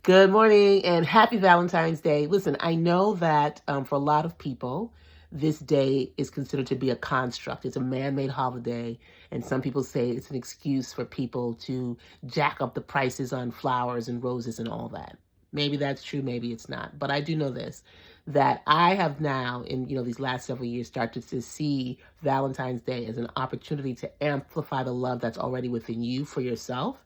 Good morning and happy Valentine's Day. Listen, I know that for a lot of people, this day is considered to be a construct. It's a man made holiday. And some people say it's an excuse for people to jack up the prices on flowers and roses and all that. Maybe that's true, maybe it's not. But I do know this, that I have now, in these last several years, started to see Valentine's Day as an opportunity to amplify the love that's already within you for yourself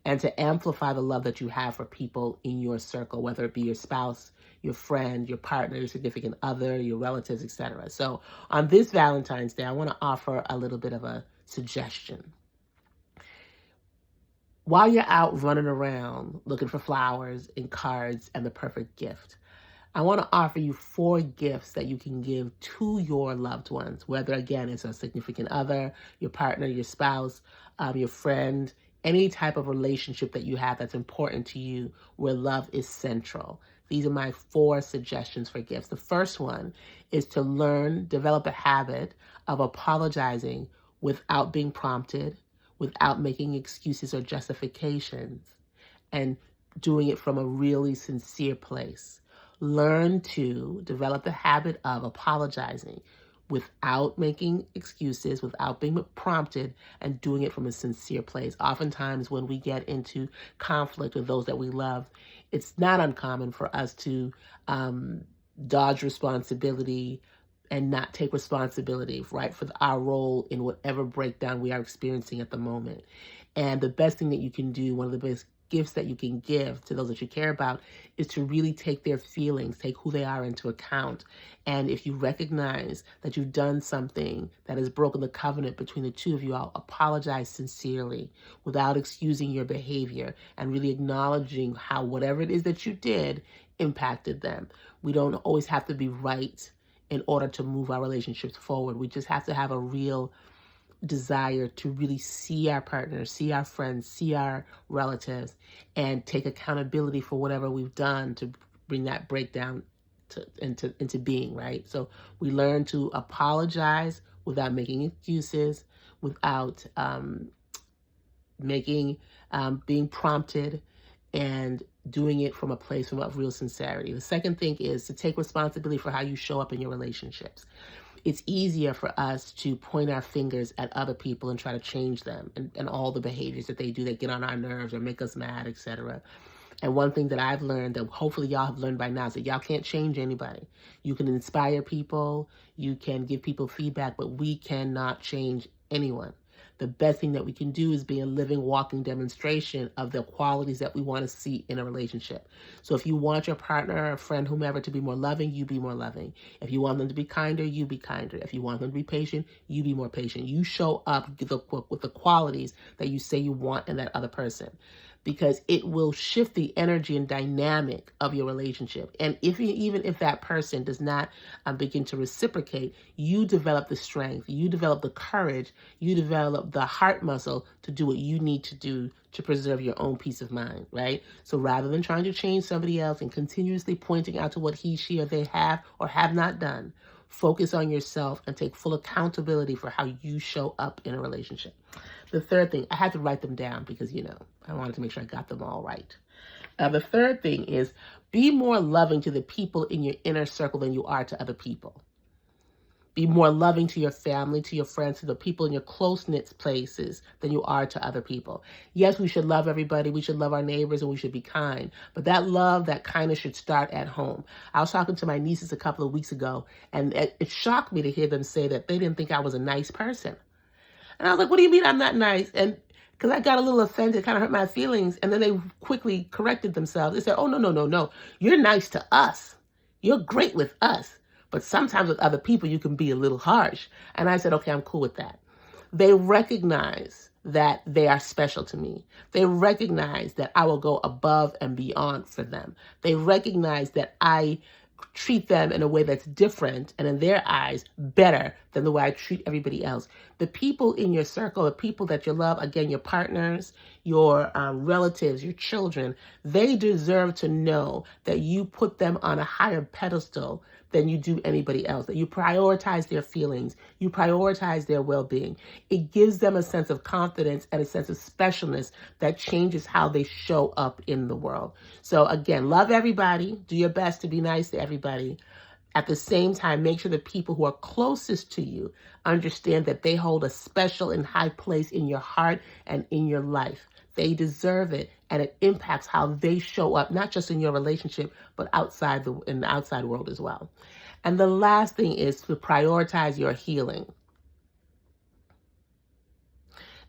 and to amplify the love that you have for people in your circle, whether it be your spouse, your friend, your partner, your significant other, your relatives, etc. So on this Valentine's Day, I want to offer a little bit of a suggestion. While you're out running around looking for flowers and cards and the perfect gift, I want to offer you 4 gifts that you can give to your loved ones, whether, again, it's a significant other, your partner, your spouse, your friend, any type of relationship that you have that's important to you where love is central. These are my 4 suggestions for gifts. The first one is to develop a habit of apologizing without being prompted, without making excuses or justifications, and doing it from a really sincere place. Learn to develop the habit of apologizing without making excuses, without being prompted, and doing it from a sincere place. Oftentimes, when we get into conflict with those that we love, it's not uncommon for us to dodge responsibility and not take responsibility, right, for our role in whatever breakdown we are experiencing at the moment. And the best thing that you can do, one of the best gifts that you can give to those that you care about, is to really take their feelings, take who they are into account. And if you recognize that you've done something that has broken the covenant between the two of you, I'll apologize sincerely without excusing your behavior and really acknowledging how whatever it is that you did impacted them. We don't always have to be right in order to move our relationships forward. We just have to have a real desire to really see our partners, see our friends, see our relatives, and take accountability for whatever we've done to bring that breakdown into being, right? So we learn to apologize without making excuses, without being prompted, and doing it from a place of real sincerity. The second thing is to take responsibility for how you show up in your relationships. It's easier for us to point our fingers at other people and try to change them and all the behaviors that they do that get on our nerves or make us mad, etc. And one thing that I've learned, that hopefully y'all have learned by now, is that y'all can't change anybody. You can inspire people, you can give people feedback, but we cannot change anyone. The best thing that we can do is be a living, walking demonstration of the qualities that we want to see in a relationship. So if you want your partner, or friend, whomever, to be more loving, you be more loving. If you want them to be kinder, you be kinder. If you want them to be patient, you be more patient. You show up with the qualities that you say you want in that other person, because it will shift the energy and dynamic of your relationship. And even if that person does not begin to reciprocate, you develop the strength, you develop the courage, you develop the heart muscle to do what you need to do to preserve your own peace of mind, right? So rather than trying to change somebody else and continuously pointing out to what he, she, or they have or have not done, focus on yourself and take full accountability for how you show up in a relationship. The third thing, I had to write them down because, I wanted to make sure I got them all right. The third thing is be more loving to the people in your inner circle than you are to other people. Be more loving to your family, to your friends, to the people in your close-knit places than you are to other people. Yes, we should love everybody. We should love our neighbors and we should be kind. But that love, that kindness should start at home. I was talking to my nieces a couple of weeks ago, and it shocked me to hear them say that they didn't think I was a nice person. And I was like, what do you mean I'm not nice? And because I got a little offended, kind of hurt my feelings. And then they quickly corrected themselves. They said, oh, no. You're nice to us. You're great with us. But sometimes with other people, you can be a little harsh. And I said, okay, I'm cool with that. They recognize that they are special to me. They recognize that I will go above and beyond for them. They recognize that I treat them in a way that's different and in their eyes better than the way I treat everybody else. The people in your circle, the people that you love, again, your partners, your relatives, your children, they deserve to know that you put them on a higher pedestal than you do anybody else, that you prioritize their feelings, you prioritize their well-being. It gives them a sense of confidence and a sense of specialness that changes how they show up in the world. So again, love everybody, do your best to be nice to everybody. At the same time, make sure the people who are closest to you understand that they hold a special and high place in your heart and in your life. They deserve it, and it impacts how they show up, not just in your relationship, but in the outside world as well. And the last thing is to prioritize your healing.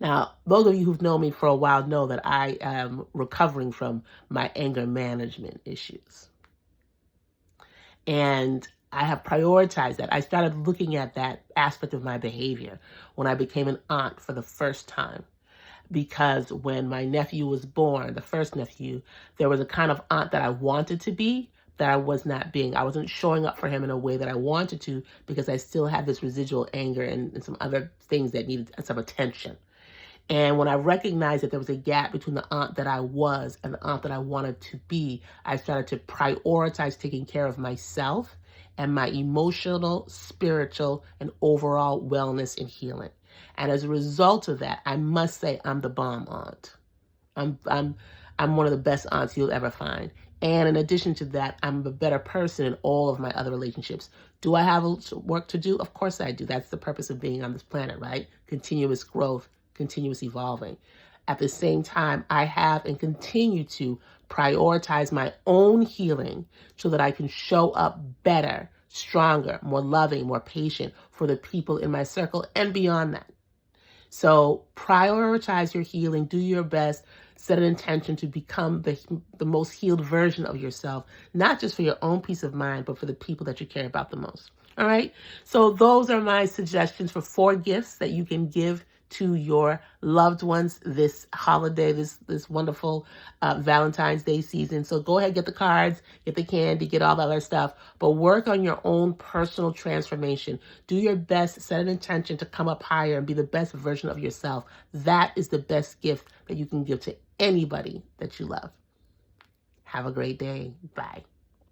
Now, those of you who've known me for a while know that I am recovering from my anger management issues. And I have prioritized that. I started looking at that aspect of my behavior when I became an aunt for the first time. Because when my nephew was born, the first nephew, there was a kind of aunt that I wanted to be that I was not being. I wasn't showing up for him in a way that I wanted to because I still had this residual anger and some other things that needed some attention. And when I recognized that there was a gap between the aunt that I was and the aunt that I wanted to be, I started to prioritize taking care of myself and my emotional, spiritual, and overall wellness and healing. And as a result of that, I must say I'm the bomb aunt. I'm one of the best aunts you'll ever find. And in addition to that, I'm a better person in all of my other relationships. Do I have work to do? Of course I do. That's the purpose of being on this planet, right? Continuous growth, continuous evolving. At the same time, I have and continue to prioritize my own healing so that I can show up better, stronger, more loving, more patient for the people in my circle and beyond that. So prioritize your healing, do your best, set an intention to become the most healed version of yourself, not just for your own peace of mind, but for the people that you care about the most. All right. So those are my suggestions for 4 gifts that you can give to your loved ones this holiday, this wonderful Valentine's Day season. So go ahead, get the cards, get the candy, get all the other stuff, but work on your own personal transformation. Do your best, set an intention to come up higher and be the best version of yourself. That is the best gift that you can give to anybody that you love. Have a great day. Bye.